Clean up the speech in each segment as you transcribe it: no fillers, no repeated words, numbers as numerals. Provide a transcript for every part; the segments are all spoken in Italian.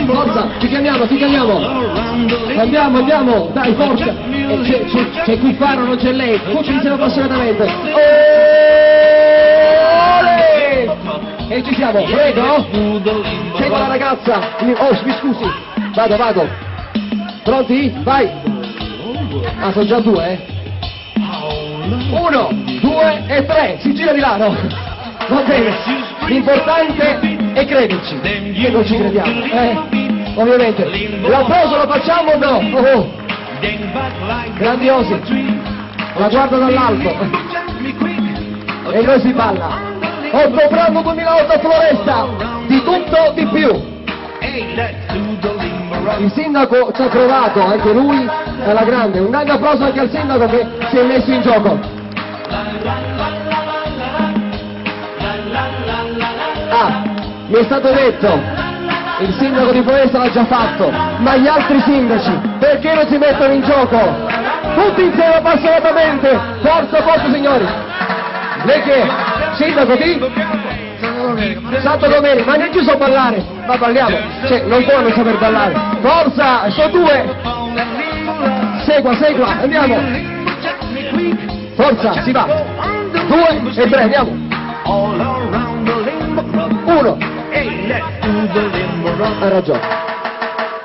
Forza, ti chiamiamo. Andiamo, dai, forza. C'è Cuffaro, non c'è lei. Tutti insieme appassionatamente. Ole! E ci siamo, prego. Segua la ragazza. Oh, mi scusi. Vado. Pronti? Vai. Ah, sono già due, eh. 1, 2 e 3. Si gira di là, no? Va bene. L'importante è crederci. Che non ci crediamo, ovviamente. L'applauso lo facciamo o no? Oh. Grandiosi. La guardo dall'alto. E noi si balla. Ottobrando 2008 Floresta. Di tutto, di più. Il sindaco ci ha provato, anche lui alla grande. Un grande applauso anche al sindaco che si è messo in gioco. Ah, mi è stato detto, il sindaco di Floresta l'ha già fatto, ma gli altri sindaci perché non si mettono in gioco? Tutti insieme appassionatamente. Forza signori. Lei che è? Sindaco di? Santo Domenico, ma neanche so ballare, ma balliamo, cioè non può non saper ballare. Forza, sono due. Segua, andiamo. Forza, si va. 2 e 3, andiamo. 1. Ha ragione.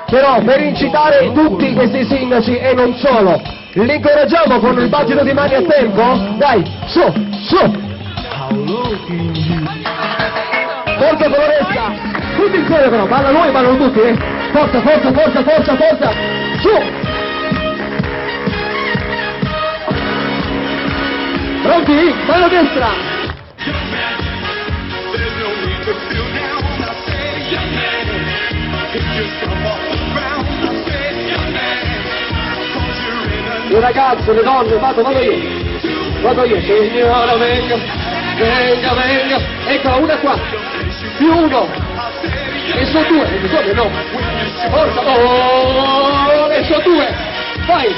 Però per incitare tutti questi sindaci e non solo, li incoraggiamo con il battito di mani a tempo? Dai, su. Forza Floresta, tutti insieme però, balla lui, ballano tutti, eh? Forza, su! Pronti? Mano destra! Il ragazzo, le donne, vado io, signora venga, eccola, una qua, più 1, e sono 2, no, forza, e sono 2, vai,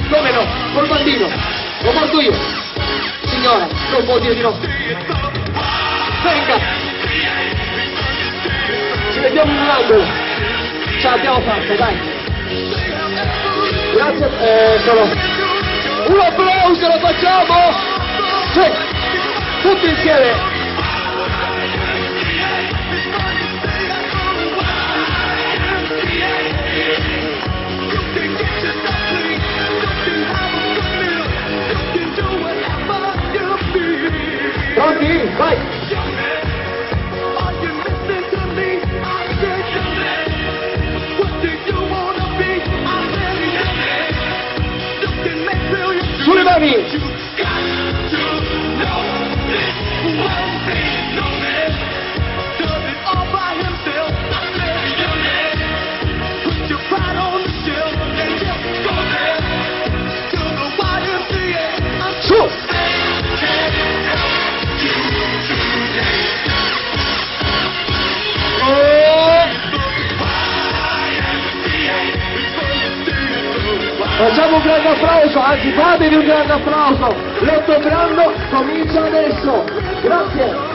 come no, col bambino, lo porto io, signora, non può dire di no, venga, ci vediamo in un angolo, ce l'abbiamo fatta, dai, grazie, solo... Un applauso, lo facciamo? Sì, tutti insieme. Pronti? Vai! Sulle mani! Su! Facciamo un grande applauso, anzi fatevi un grande applauso, l'ottobrando comincia adesso, grazie.